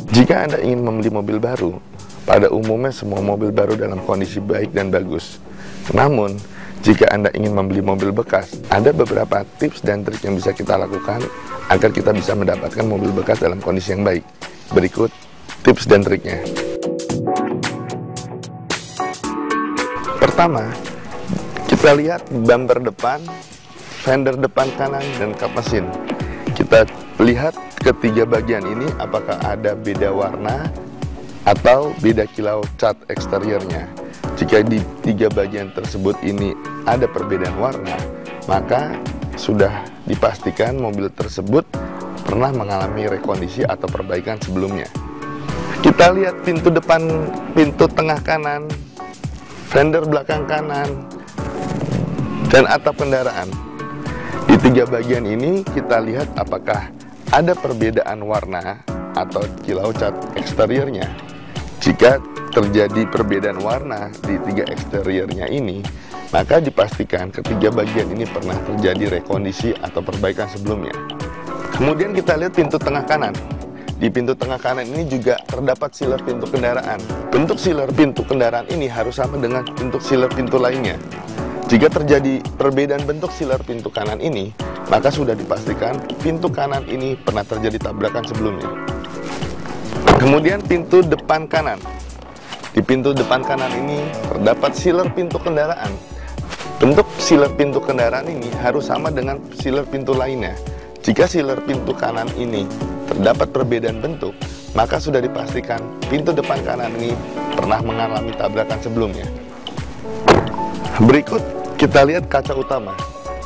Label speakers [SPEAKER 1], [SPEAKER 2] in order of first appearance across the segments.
[SPEAKER 1] Jika Anda ingin membeli mobil baru, pada umumnya semua mobil baru dalam kondisi baik dan bagus. Namun, jika Anda ingin membeli mobil bekas, ada beberapa tips dan trik yang bisa kita lakukan agar kita bisa mendapatkan mobil bekas dalam kondisi yang baik. Berikut tips dan triknya. Pertama, kita lihat bumper depan, fender depan kanan, dan kap mesin. Kita lihat ketiga bagian ini apakah ada beda warna atau beda kilau cat eksteriornya. Jika di tiga bagian tersebut ini ada perbedaan warna, maka sudah dipastikan mobil tersebut pernah mengalami rekondisi atau perbaikan sebelumnya. Kita lihat pintu depan, pintu tengah kanan, fender belakang kanan, dan atap kendaraan. Di tiga bagian ini kita lihat apakah ada perbedaan warna atau kilau cat eksteriornya. Jika terjadi perbedaan warna di tiga eksteriornya ini, maka dipastikan ketiga bagian ini pernah terjadi rekondisi atau perbaikan sebelumnya. Kemudian kita lihat pintu tengah kanan. Di pintu tengah kanan ini juga terdapat sealer pintu kendaraan. Bentuk sealer pintu kendaraan ini harus sama dengan bentuk sealer pintu lainnya. Jika terjadi perbedaan bentuk sealer pintu kanan ini, maka sudah dipastikan pintu kanan ini pernah terjadi tabrakan sebelumnya. Kemudian pintu depan kanan. Di pintu depan kanan ini terdapat sealer pintu kendaraan. Bentuk sealer pintu kendaraan ini harus sama dengan sealer pintu lainnya. Jika sealer pintu kanan ini terdapat perbedaan bentuk, maka sudah dipastikan pintu depan kanan ini pernah mengalami tabrakan sebelumnya. Berikut kita lihat kaca utama.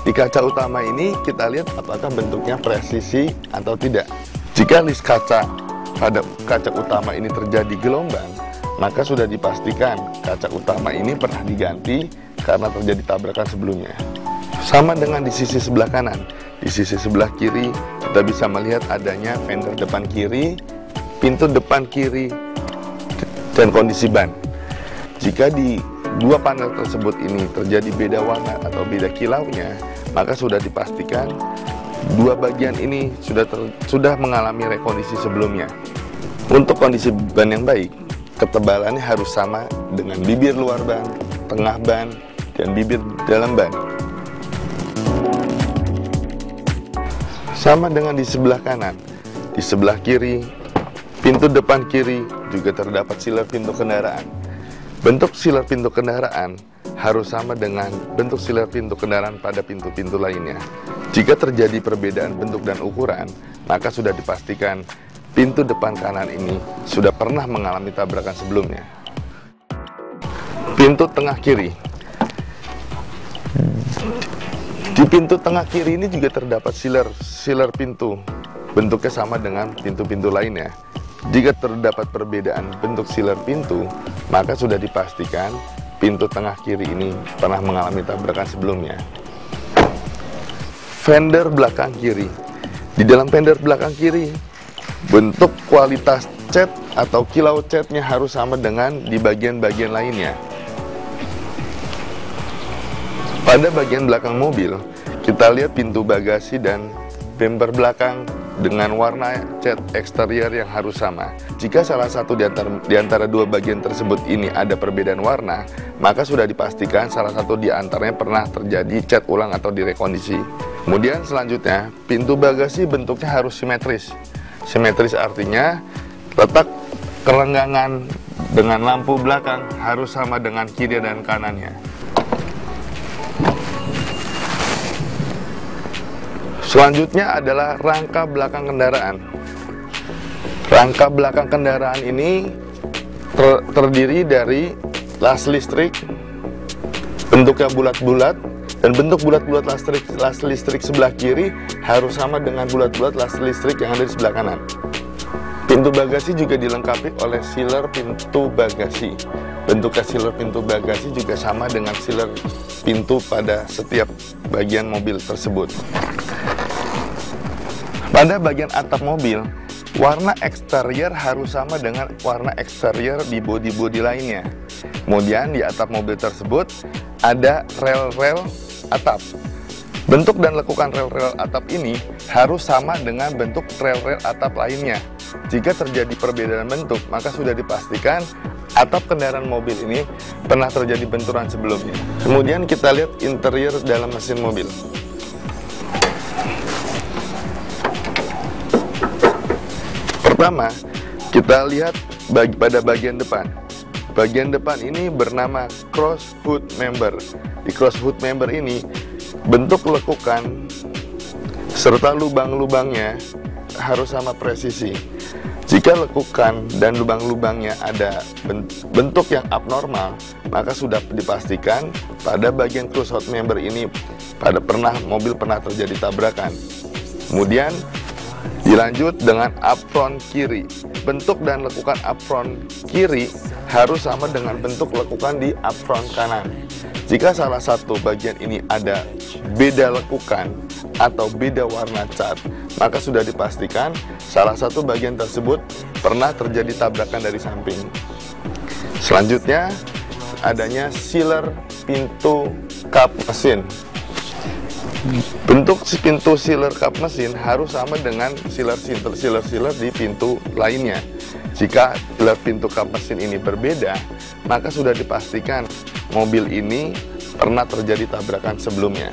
[SPEAKER 1] Di kaca utama ini kita lihat apakah bentuknya presisi atau tidak. Jika list kaca pada kaca utama ini terjadi gelombang, maka sudah dipastikan kaca utama ini pernah diganti karena terjadi tabrakan sebelumnya. Sama dengan di sisi sebelah kanan. Di sisi sebelah kiri kita bisa melihat adanya fender depan kiri, pintu depan kiri, dan kondisi ban. Jika di dua panel tersebut ini terjadi beda warna atau beda kilaunya, maka sudah dipastikan dua bagian ini sudah mengalami rekondisi sebelumnya. Untuk kondisi ban yang baik, ketebalannya harus sama dengan bibir luar ban, tengah ban, dan bibir dalam ban. Sama dengan di sebelah kanan. Di sebelah kiri, pintu depan kiri juga terdapat sealer pintu kendaraan. Bentuk sealer pintu kendaraan harus sama dengan bentuk sealer pintu kendaraan pada pintu-pintu lainnya. Jika terjadi perbedaan bentuk dan ukuran, maka sudah dipastikan pintu depan kanan ini sudah pernah mengalami tabrakan sebelumnya. Pintu tengah kiri. Di pintu tengah kiri ini juga terdapat sealer pintu. Bentuknya sama dengan pintu-pintu lainnya. Jika terdapat perbedaan bentuk sealer pintu, maka sudah dipastikan pintu tengah kiri ini pernah mengalami tabrakan sebelumnya. Fender belakang kiri. Di dalam fender belakang kiri, bentuk kualitas cat atau kilau catnya harus sama dengan di bagian-bagian lainnya. Pada bagian belakang mobil, kita lihat pintu bagasi dan bumper belakang dengan warna cat eksterior yang harus sama. Jika salah satu di antara dua bagian tersebut ini ada perbedaan warna, maka sudah dipastikan salah satu di antaranya pernah terjadi cat ulang atau direkondisi. Kemudian selanjutnya, pintu bagasi bentuknya harus simetris. Simetris artinya letak kerenggangan dengan lampu belakang harus sama dengan kiri dan kanannya. Selanjutnya adalah rangka belakang kendaraan. Rangka belakang kendaraan ini terdiri dari las listrik, bentuknya bulat-bulat, dan bentuk bulat-bulat las listrik sebelah kiri harus sama dengan bulat-bulat las listrik yang ada di sebelah kanan. Pintu bagasi juga dilengkapi oleh sealer pintu bagasi. Bentuknya sealer pintu bagasi juga sama dengan sealer pintu pada setiap bagian mobil tersebut. Pada bagian atap mobil, warna eksterior harus sama dengan warna eksterior di bodi-bodi lainnya. Kemudian di atap mobil tersebut ada rel-rel atap. Bentuk dan lekukan rel-rel atap ini harus sama dengan bentuk rel-rel atap lainnya. Jika terjadi perbedaan bentuk, maka sudah dipastikan atap kendaraan mobil ini pernah terjadi benturan sebelumnya. Kemudian kita lihat interior dalam mesin mobil. Pertama, kita lihat pada bagian depan. Bagian depan ini bernama cross hood member. Di cross hood member ini, bentuk lekukan serta lubang-lubangnya harus sama presisi. Jika lekukan dan lubang-lubangnya ada bentuk yang abnormal, maka sudah dipastikan pada bagian cross hood member ini mobil pernah terjadi tabrakan. Kemudian dilanjut dengan upfront kiri. Bentuk dan lekukan upfront kiri harus sama dengan bentuk lekukan di upfront kanan. Jika salah satu bagian ini ada beda lekukan atau beda warna cat, maka sudah dipastikan salah satu bagian tersebut pernah terjadi tabrakan dari samping. Selanjutnya, adanya sealer pintu kap mesin. Bentuk pintu sealer kap mesin harus sama dengan sealer di pintu lainnya. Jika sealer pintu kap mesin ini berbeda, maka sudah dipastikan mobil ini pernah terjadi tabrakan sebelumnya.